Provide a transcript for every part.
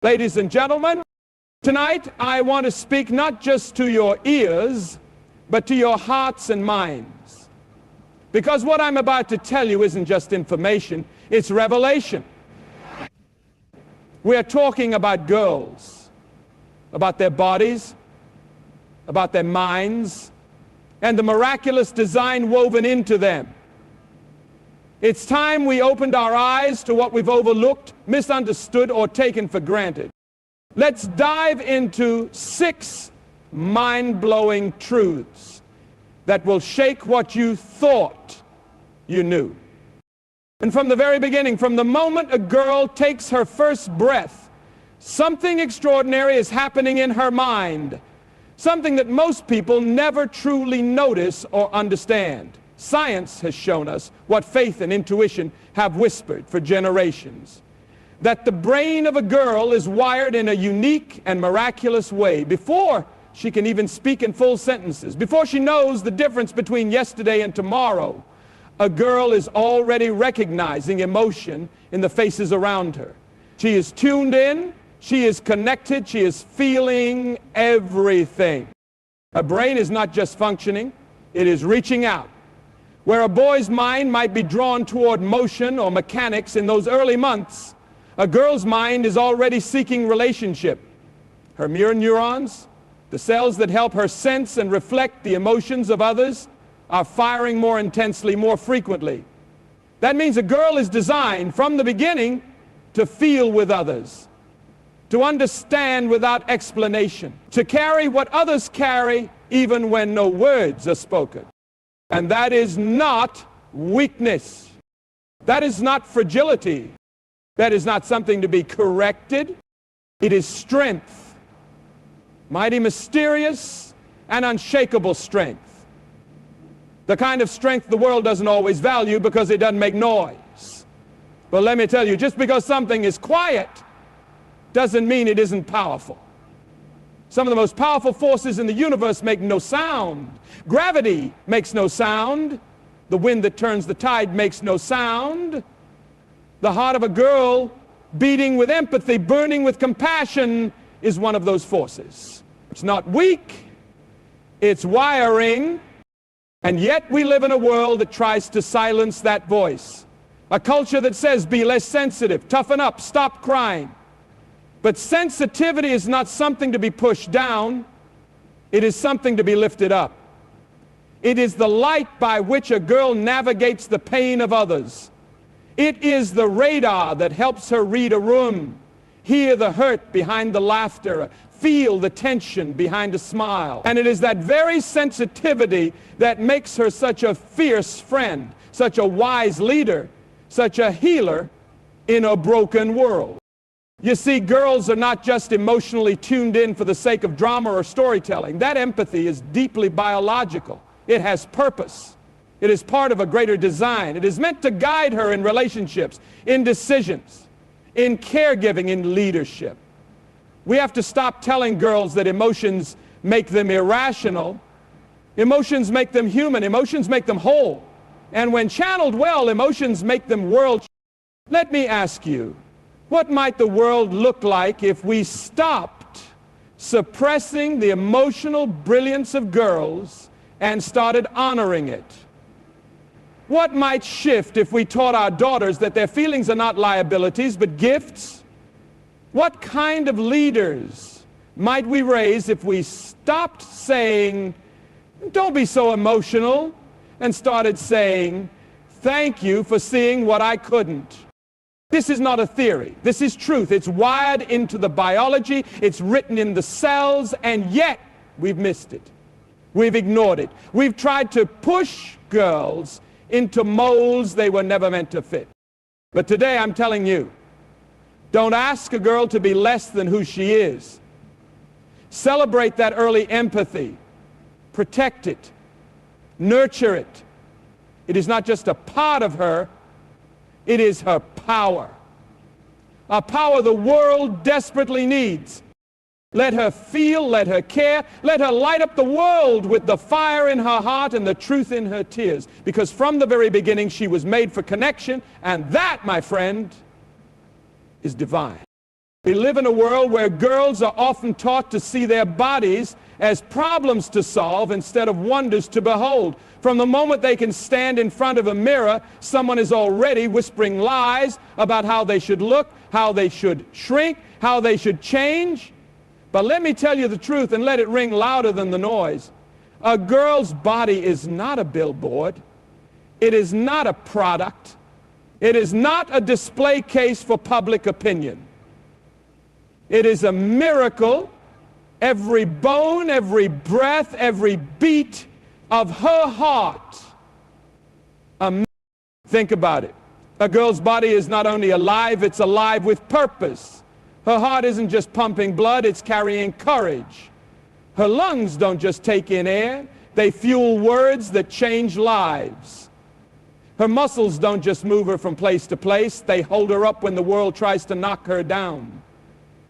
Ladies and gentlemen, tonight I want to speak not just to your ears, but to your hearts and minds. Because what I'm about to tell you isn't just information, it's revelation. We're talking about girls, about their bodies, about their minds, and the miraculous design woven into them. It's time we opened our eyes to what we've overlooked, misunderstood, or taken for granted. Let's dive into 6 mind-blowing truths that will shake what you thought you knew. And from the very beginning, from the moment a girl takes her first breath, something extraordinary is happening in her mind, something that most people never truly notice or understand. Science has shown us what faith and intuition have whispered for generations, that the brain of a girl is wired in a unique and miraculous way. Before she can even speak in full sentences, before she knows the difference between yesterday and tomorrow, a girl is already recognizing emotion in the faces around her. She is tuned in, she is connected, she is feeling everything. Her brain is not just functioning, it is reaching out. Where a boy's mind might be drawn toward motion or mechanics in those early months, a girl's mind is already seeking relationship. Her mirror neurons, the cells that help her sense and reflect the emotions of others, are firing more intensely, more frequently. That means a girl is designed from the beginning to feel with others, to understand without explanation, to carry what others carry even when no words are spoken. And that is not weakness. That is not fragility. That is not something to be corrected. It is strength. Mighty, mysterious, and unshakable strength. The kind of strength the world doesn't always value because it doesn't make noise. But let me tell you, just because something is quiet doesn't mean it isn't powerful. Some of the most powerful forces in the universe make no sound. Gravity makes no sound. The wind that turns the tide makes no sound. The heart of a girl beating with empathy, burning with compassion, is one of those forces. It's not weak, it's wiring, and yet we live in a world that tries to silence that voice. A culture that says, be less sensitive, toughen up, stop crying. But sensitivity is not something to be pushed down. It is something to be lifted up. It is the light by which a girl navigates the pain of others. It is the radar that helps her read a room, hear the hurt behind the laughter, feel the tension behind a smile. And it is that very sensitivity that makes her such a fierce friend, such a wise leader, such a healer in a broken world. You see, girls are not just emotionally tuned in for the sake of drama or storytelling. That empathy is deeply biological. It has purpose. It is part of a greater design. It is meant to guide her in relationships, in decisions, in caregiving, in leadership. We have to stop telling girls that emotions make them irrational. Emotions make them human. Emotions make them whole. And when channeled well, emotions make them world. Let me ask you, what might the world look like if we stopped suppressing the emotional brilliance of girls and started honoring it? What might shift if we taught our daughters that their feelings are not liabilities but gifts? What kind of leaders might we raise if we stopped saying, don't be so emotional, and started saying, thank you for seeing what I couldn't? This is not a theory. This is truth. It's wired into the biology. It's written in the cells, and yet we've missed it. We've ignored it. We've tried to push girls into molds they were never meant to fit. But today I'm telling you, don't ask a girl to be less than who she is. Celebrate that early empathy. Protect it. Nurture it. It is not just a part of her, it is her power. A power the world desperately needs. Let her feel, let her care, let her light up the world with the fire in her heart and the truth in her tears. Because from the very beginning she was made for connection, and that, my friend, is divine. We live in a world where girls are often taught to see their bodies as problems to solve instead of wonders to behold. From the moment they can stand in front of a mirror, someone is already whispering lies about how they should look, how they should shrink, how they should change. But let me tell you the truth and let it ring louder than the noise. A girl's body is not a billboard. It is not a product. It is not a display case for public opinion. It is a miracle. Every bone, every breath, every beat of her heart. Think about it. A girl's body is not only alive, it's alive with purpose. Her heart isn't just pumping blood, it's carrying courage. Her lungs don't just take in air, they fuel words that change lives. Her muscles don't just move her from place to place, they hold her up when the world tries to knock her down.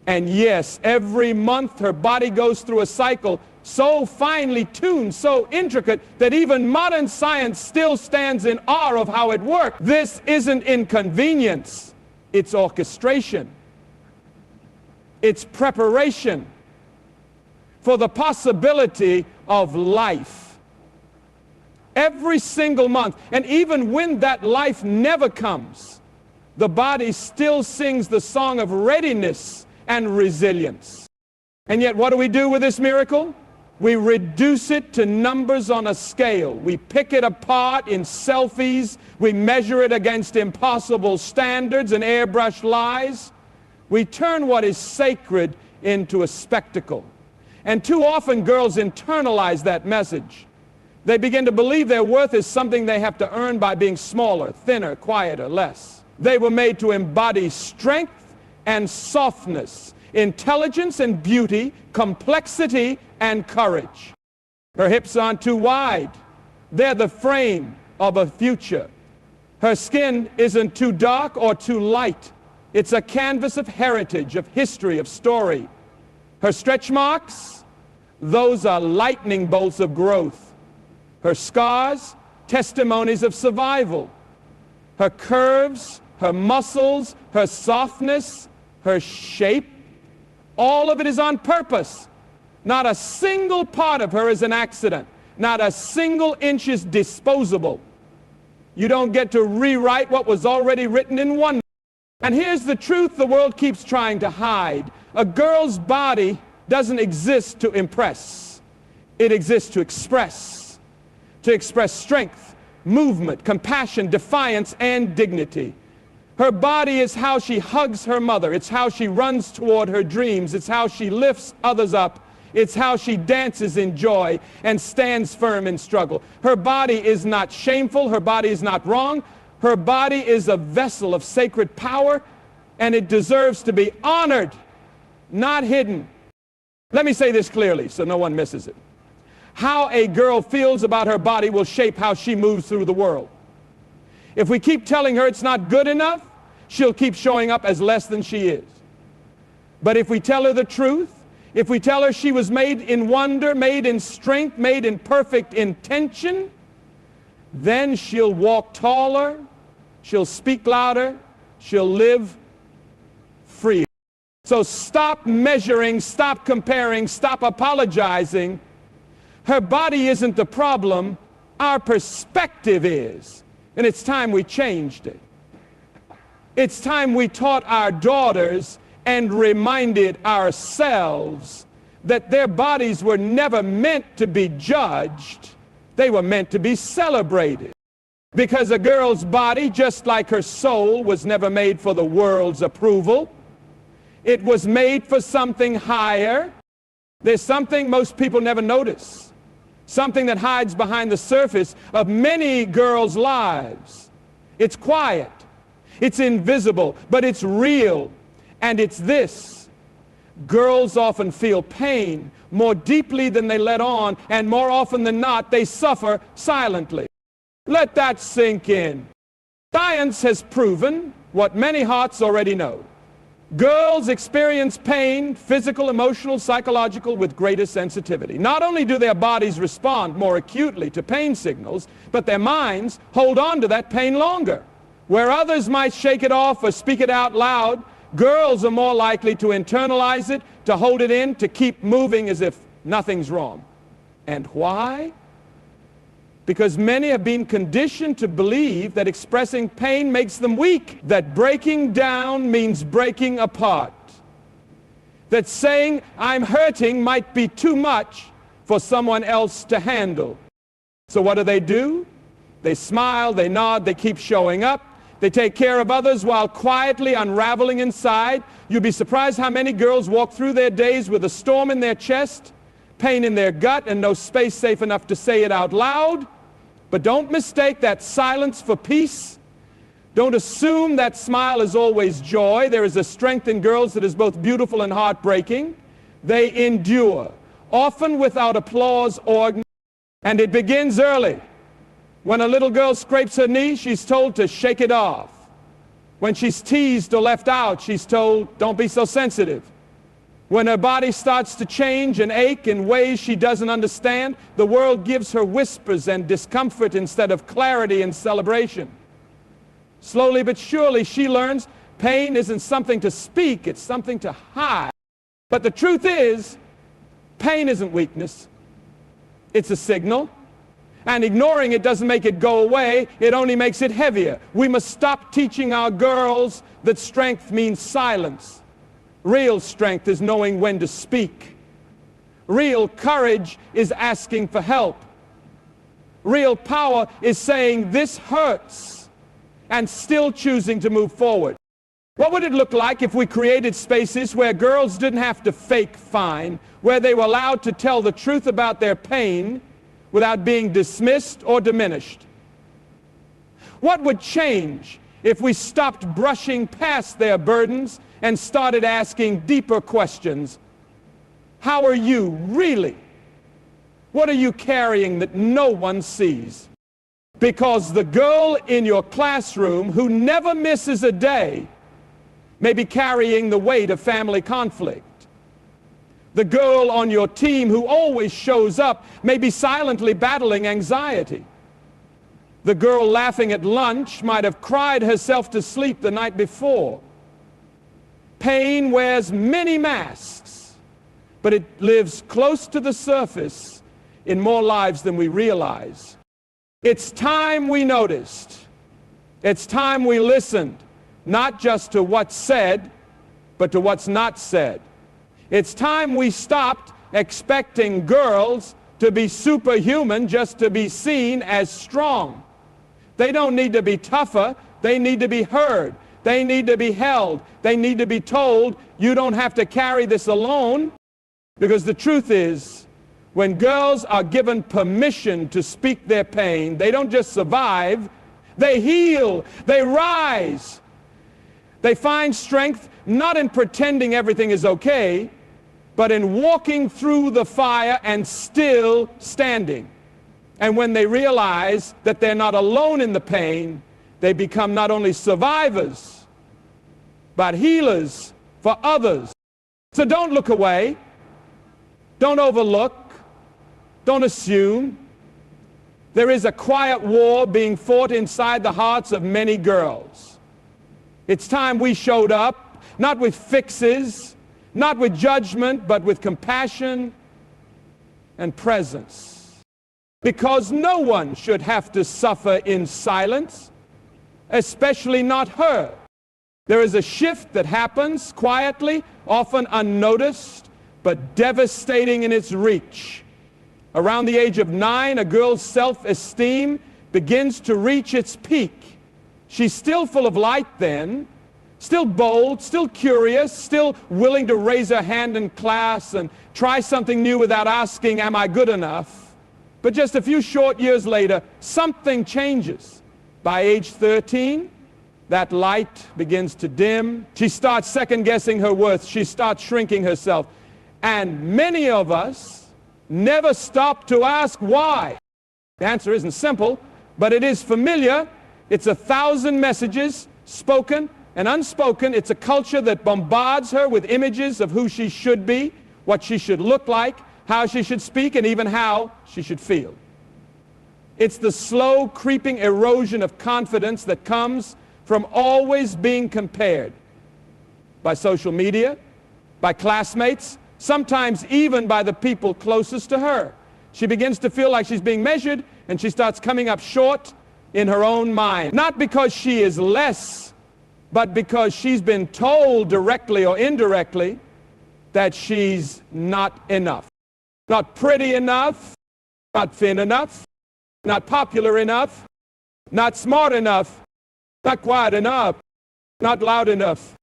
And yes, every month her body goes through a cycle so finely tuned, so intricate, that even modern science still stands in awe of how it works. This isn't inconvenience, it's orchestration. It's preparation for the possibility of life. Every single month, and even when that life never comes, the body still sings the song of readiness and resilience. And yet what do we do with this miracle? We reduce it to numbers on a scale. We pick it apart in selfies. We measure it against impossible standards and airbrushed lies. We turn what is sacred into a spectacle. And too often girls internalize that message. They begin to believe their worth is something they have to earn by being smaller, thinner, quieter, less. They were made to embody strength and softness, intelligence and beauty, complexity and courage. Her hips aren't too wide. They're the frame of a future. Her skin isn't too dark or too light. It's a canvas of heritage, of history, of story. Her stretch marks, those are lightning bolts of growth. Her scars, testimonies of survival. Her curves, her muscles, her softness, her shape, all of it is on purpose. Not a single part of her is an accident. Not a single inch is disposable. You don't get to rewrite what was already written in one. And here's the truth the world keeps trying to hide. A girl's body doesn't exist to impress. It exists to express. To express strength, movement, compassion, defiance, and dignity. Her body is how she hugs her mother. It's how she runs toward her dreams. It's how she lifts others up. It's how she dances in joy and stands firm in struggle. Her body is not shameful. Her body is not wrong. Her body is a vessel of sacred power, and it deserves to be honored, not hidden. Let me say this clearly so no one misses it. How a girl feels about her body will shape how she moves through the world. If we keep telling her it's not good enough, she'll keep showing up as less than she is. But if we tell her the truth, if we tell her she was made in wonder, made in strength, made in perfect intention, then she'll walk taller, she'll speak louder, she'll live free. So stop measuring, stop comparing, stop apologizing. Her body isn't the problem, our perspective is. And it's time we changed it. It's time we taught our daughters and reminded ourselves that their bodies were never meant to be judged. They were meant to be celebrated. Because a girl's body, just like her soul, was never made for the world's approval. It was made for something higher. There's something most people never notice. Something that hides behind the surface of many girls' lives. It's quiet. It's invisible, but it's real. And it's this. Girls often feel pain more deeply than they let on, and more often than not, they suffer silently. Let that sink in. Science has proven what many hearts already know. Girls experience pain, physical, emotional, psychological, with greater sensitivity. Not only do their bodies respond more acutely to pain signals, but their minds hold on to that pain longer. Where others might shake it off or speak it out loud, Girls are more likely to internalize it, to hold it in, to keep moving as if nothing's wrong. And why? Because many have been conditioned to believe that expressing pain makes them weak, that breaking down means breaking apart, that saying I'm hurting might be too much for someone else to handle. So what do? They smile, they nod, they keep showing up. They take care of others while quietly unraveling inside. You'd be surprised how many girls walk through their days with a storm in their chest, pain in their gut, and no space safe enough to say it out loud. But don't mistake that silence for peace. Don't assume that smile is always joy. There is a strength in girls that is both beautiful and heartbreaking. They endure, often without applause or, and it begins early. When a little girl scrapes her knee, she's told to shake it off. When she's teased or left out, she's told, don't be so sensitive. When her body starts to change and ache in ways she doesn't understand, the world gives her whispers and discomfort instead of clarity and celebration. Slowly but surely, she learns pain isn't something to speak, it's something to hide. But the truth is, pain isn't weakness. It's a signal. And ignoring it doesn't make it go away, it only makes it heavier. We must stop teaching our girls that strength means silence. Real strength is knowing when to speak. Real courage is asking for help. Real power is saying this hurts and still choosing to move forward. What would it look like if we created spaces where girls didn't have to fake fine, where they were allowed to tell the truth about their pain without being dismissed or diminished? What would change if we stopped brushing past their burdens and started asking deeper questions? How are you really? What are you carrying that no one sees? Because the girl in your classroom who never misses a day may be carrying the weight of family conflict. The girl on your team who always shows up may be silently battling anxiety. The girl laughing at lunch might have cried herself to sleep the night before. Pain wears many masks, but it lives close to the surface in more lives than we realize. It's time we noticed. It's time we listened, not just to what's said, but to what's not said. It's time we stopped expecting girls to be superhuman just to be seen as strong. They don't need to be tougher. They need to be heard. They need to be held. They need to be told, you don't have to carry this alone. Because the truth is, when girls are given permission to speak their pain, they don't just survive, they heal, they rise. They find strength not in pretending everything is okay, but in walking through the fire and still standing. And when they realize that they're not alone in the pain, they become not only survivors, but healers for others. So don't look away. Don't overlook. Don't assume. There is a quiet war being fought inside the hearts of many girls. It's time we showed up, not with fixes, not with judgment, but with compassion and presence. Because no one should have to suffer in silence, especially not her. There is a shift that happens quietly, often unnoticed, but devastating in its reach. Around the age of 9, a girl's self-esteem begins to reach its peak. She's still full of light then, still bold, still curious, still willing to raise her hand in class and try something new without asking, am I good enough? But just a few short years later, something changes. By age 13, that light begins to dim. She starts second-guessing her worth. She starts shrinking herself. And many of us never stop to ask why. The answer isn't simple, but it is familiar. It's 1,000 messages, spoken and unspoken. It's a culture that bombards her with images of who she should be, what she should look like, how she should speak, and even how she should feel. It's the slow creeping erosion of confidence that comes from always being compared. by social media, by classmates, sometimes even by the people closest to her. She begins to feel like she's being measured, and she starts coming up short in her own mind. Not because she is less, but because she's been told directly or indirectly that she's not enough. Not pretty enough, not thin enough, not popular enough, not smart enough, not quiet enough, not loud enough.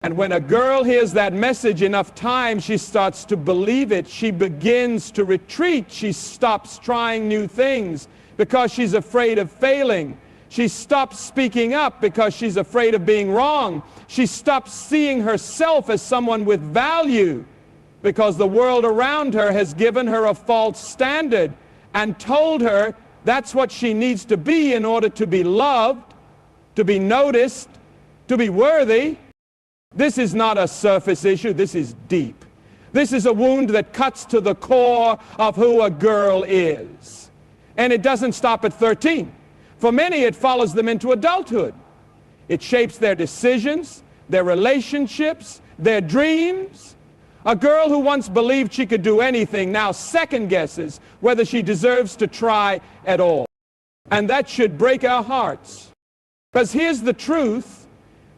And when a girl hears that message enough times, she starts to believe it. She begins to retreat. She stops trying new things because she's afraid of failing. She stops speaking up because she's afraid of being wrong. She stops seeing herself as someone with value because the world around her has given her a false standard and told her that's what she needs to be in order to be loved, to be noticed, to be worthy. This is not a surface issue. This is deep. This is a wound that cuts to the core of who a girl is. And it doesn't stop at 13. For many, it follows them into adulthood. It shapes their decisions, their relationships, their dreams. A girl who once believed she could do anything now second guesses whether she deserves to try at all. And that should break our hearts. Because here's the truth.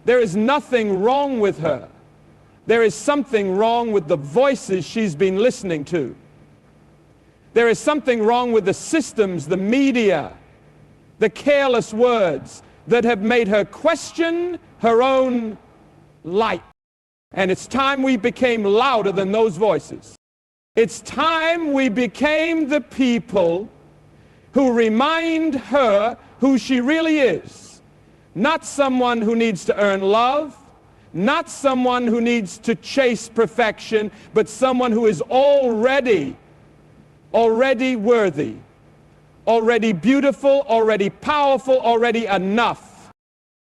There is nothing wrong with her. There is something wrong with the voices she's been listening to. There is something wrong with the systems, the media, the careless words that have made her question her own light. And it's time we became louder than those voices. It's time we became the people who remind her who she really is. Not someone who needs to earn love, not someone who needs to chase perfection, but someone who is already worthy, already beautiful, already powerful, already enough.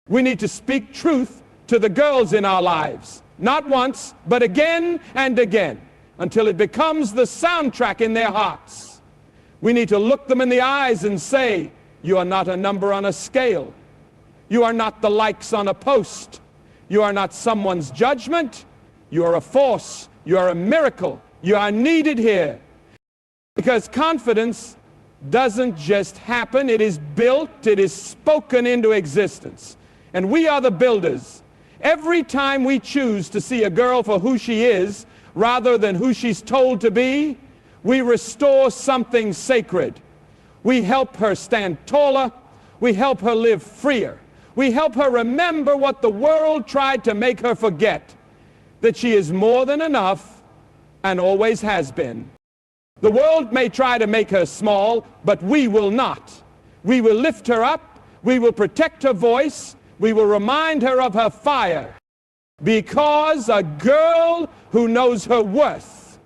We need to speak truth to the girls in our lives, not once, but again and again, until it becomes the soundtrack in their hearts. We need to look them in the eyes and say, you are not a number on a scale. You are not the likes on a post. You are not someone's judgment. You are a force. You are a miracle. You are needed here. Because confidence doesn't just happen. It is built. It is spoken into existence. And we are the builders. Every time we choose to see a girl for who she is, rather than who she's told to be, we restore something sacred. We help her stand taller. We help her live freer. We help her remember what the world tried to make her forget, that she is more than enough and always has been. The world may try to make her small, but we will not. We will lift her up. We will protect her voice. We will remind her of her fire. Because a girl who knows her worth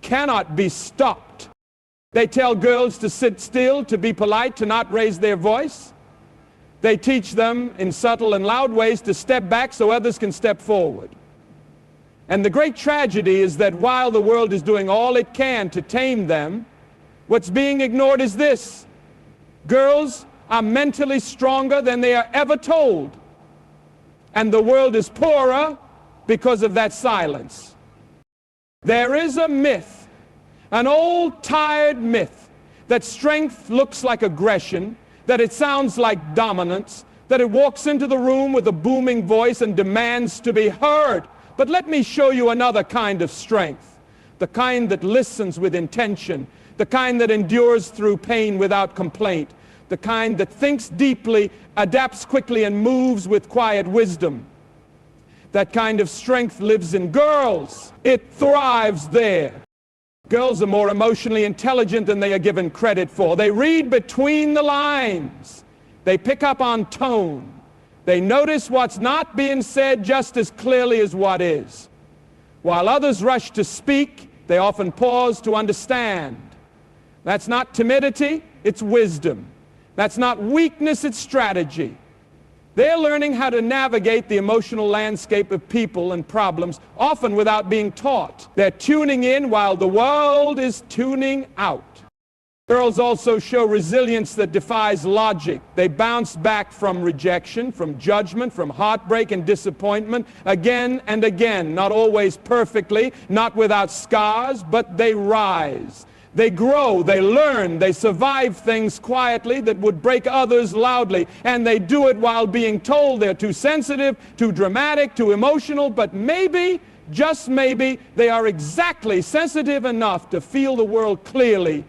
cannot be stopped. They tell girls to sit still, to be polite, to not raise their voice. They teach them in subtle and loud ways to step back so others can step forward. And the great tragedy is that while the world is doing all it can to tame them, what's being ignored is this. Girls are mentally stronger than they are ever told. And the world is poorer because of that silence. There is a myth, an old tired myth, that strength looks like aggression, that it sounds like dominance, that it walks into the room with a booming voice and demands to be heard. But let me show you another kind of strength, the kind that listens with intention, the kind that endures through pain without complaint, the kind that thinks deeply, adapts quickly, and moves with quiet wisdom. That kind of strength lives in girls. It thrives there. Girls are more emotionally intelligent than they are given credit for. They read between the lines. They pick up on tone. They notice what's not being said just as clearly as what is. While others rush to speak, they often pause to understand. That's not timidity, it's wisdom. That's not weakness, it's strategy. They're learning how to navigate the emotional landscape of people and problems, often without being taught. They're tuning in while the world is tuning out. Girls also show resilience that defies logic. They bounce back from rejection, from judgment, from heartbreak and disappointment again and again, not always perfectly, not without scars, but they rise. They grow, they learn, they survive things quietly that would break others loudly, and they do it while being told they're too sensitive, too dramatic, too emotional, but maybe, just maybe, they are exactly sensitive enough to feel the world clearly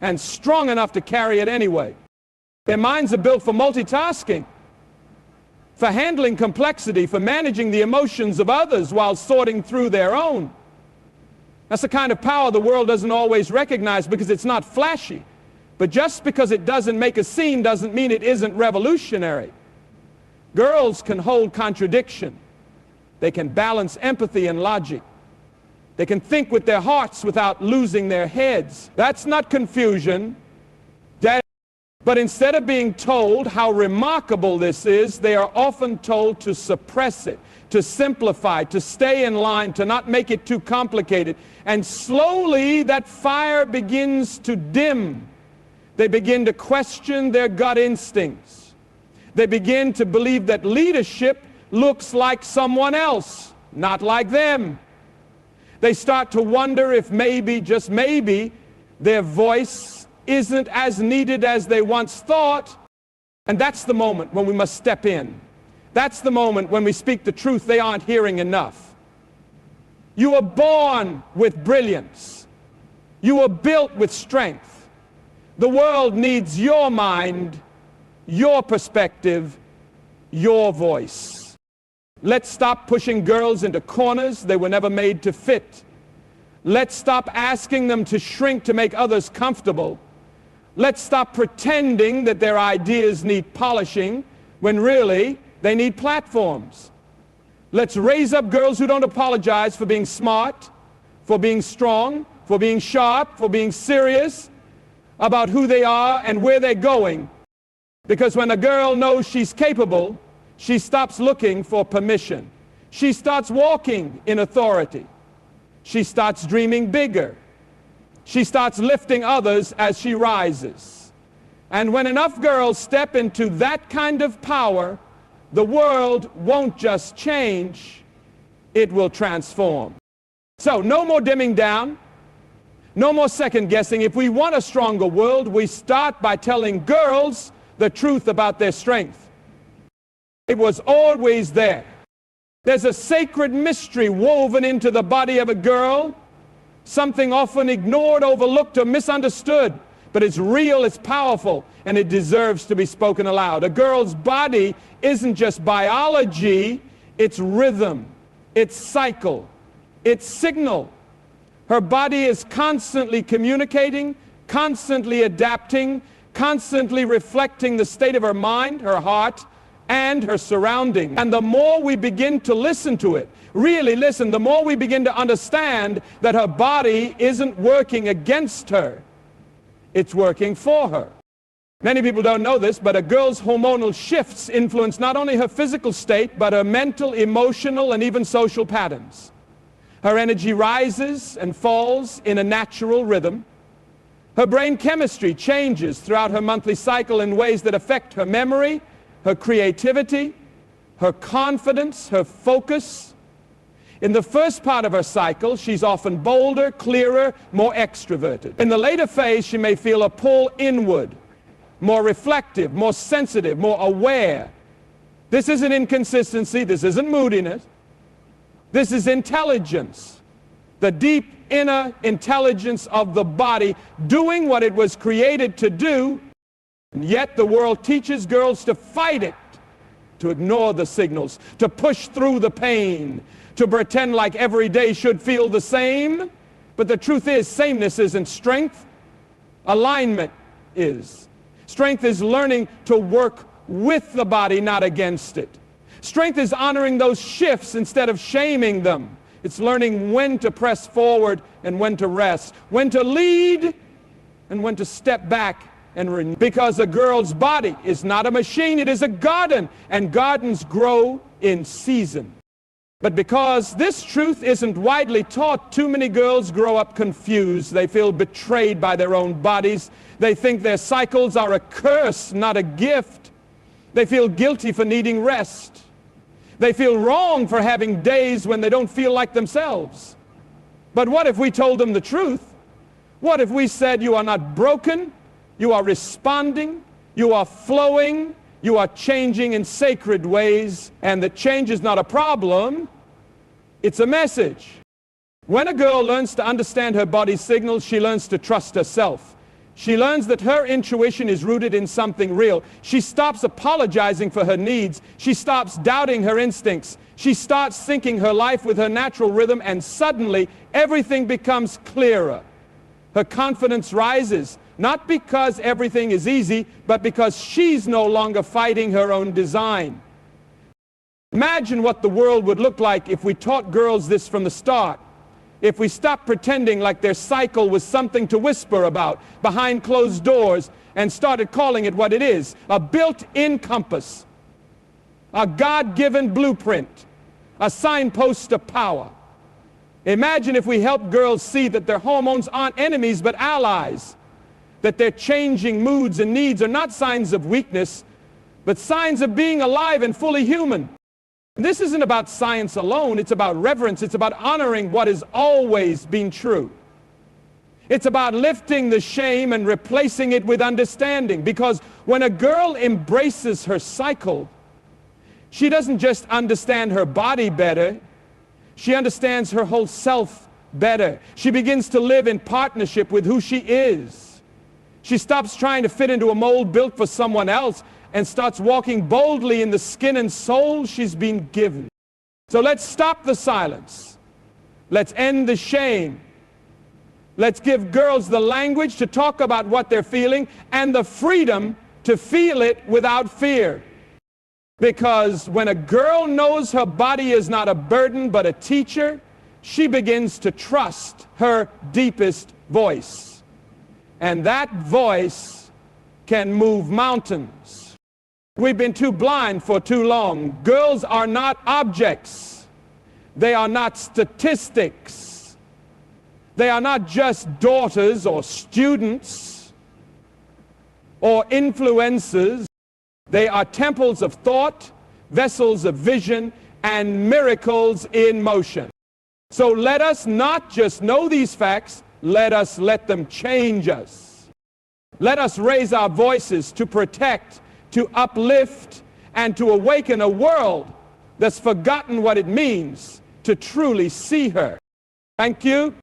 and strong enough to carry it anyway. Their minds are built for multitasking, for handling complexity, for managing the emotions of others while sorting through their own. That's the kind of power the world doesn't always recognize because it's not flashy. But just because it doesn't make a scene doesn't mean it isn't revolutionary. Girls can hold contradiction. They can balance empathy and logic. They can think with their hearts without losing their heads. That's not confusion. But instead of being told how remarkable this is, they are often told to suppress it, to simplify, to stay in line, to not make it too complicated. And slowly that fire begins to dim. They begin to question their gut instincts. They begin to believe that leadership looks like someone else, not like them. They start to wonder if maybe, just maybe, their voice isn't as needed as they once thought. And that's the moment when we must step in. That's the moment when we speak the truth they aren't hearing enough. You were born with brilliance. You were built with strength. The world needs your mind, your perspective, your voice. Let's stop pushing girls into corners they were never made to fit. Let's stop asking them to shrink to make others comfortable. Let's stop pretending that their ideas need polishing when really they need platforms. Let's raise up girls who don't apologize for being smart, for being strong, for being sharp, for being serious about who they are and where they're going. Because when a girl knows she's capable, she stops looking for permission. She starts walking in authority. She starts dreaming bigger. She starts lifting others as she rises. And when enough girls step into that kind of power, the world won't just change, it will transform. So no more dimming down, no more second guessing. If we want a stronger world, we start by telling girls the truth about their strength. It was always there. There's a sacred mystery woven into the body of a girl, something often ignored, overlooked, or misunderstood. But it's real, it's powerful, and it deserves to be spoken aloud. A girl's body isn't just biology, it's rhythm, it's cycle, it's signal. Her body is constantly communicating, constantly adapting, constantly reflecting the state of her mind, her heart, and her surroundings. And the more we begin to listen to it, really listen, the more we begin to understand that her body isn't working against her, it's working for her. Many people don't know this, but a girl's hormonal shifts influence not only her physical state, but her mental, emotional, and even social patterns. Her energy rises and falls in a natural rhythm. Her brain chemistry changes throughout her monthly cycle in ways that affect her memory, her creativity, her confidence, her focus. In the first part of her cycle, she's often bolder, clearer, more extroverted. In the later phase, she may feel a pull inward, more reflective, more sensitive, more aware. This isn't inconsistency, this isn't moodiness. This is intelligence, the deep inner intelligence of the body doing what it was created to do. And yet the world teaches girls to fight it, to ignore the signals, to push through the pain, to pretend like every day should feel the same. But the truth is, sameness isn't strength. Alignment is. Strength is learning to work with the body, not against it. Strength is honoring those shifts instead of shaming them. It's learning when to press forward and when to rest, when to lead and when to step back and renew. Because a girl's body is not a machine, it is a garden, and gardens grow in season. But because this truth isn't widely taught, too many girls grow up confused. They feel betrayed by their own bodies. They think their cycles are a curse, not a gift. They feel guilty for needing rest. They feel wrong for having days when they don't feel like themselves. But what if we told them the truth? What if we said, you are not broken, you are responding, you are flowing, you are changing in sacred ways, and that change is not a problem, it's a message. When a girl learns to understand her body's signals, she learns to trust herself. She learns that her intuition is rooted in something real. She stops apologizing for her needs. She stops doubting her instincts. She starts syncing her life with her natural rhythm, and suddenly everything becomes clearer. Her confidence rises, not because everything is easy, but because she's no longer fighting her own design. Imagine what the world would look like if we taught girls this from the start. If we stopped pretending like their cycle was something to whisper about behind closed doors and started calling it what it is, a built-in compass, a God-given blueprint, a signpost of power. Imagine if we helped girls see that their hormones aren't enemies but allies, that their changing moods and needs are not signs of weakness, but signs of being alive and fully human. This isn't about science alone, it's about reverence, it's about honoring what has always been true. It's about lifting the shame and replacing it with understanding, because when a girl embraces her cycle, she doesn't just understand her body better, she understands her whole self better. She begins to live in partnership with who she is. She stops trying to fit into a mold built for someone else and starts walking boldly in the skin and soul she's been given. So let's stop the silence. Let's end the shame. Let's give girls the language to talk about what they're feeling and the freedom to feel it without fear. Because when a girl knows her body is not a burden but a teacher, she begins to trust her deepest voice. And that voice can move mountains. We've been too blind for too long. Girls are not objects. They are not statistics. They are not just daughters or students or influencers. They are temples of thought, vessels of vision, and miracles in motion. So let us not just know these facts, let us let them change us. Let us raise our voices to protect, to uplift, and to awaken a world that's forgotten what it means to truly see her. Thank you.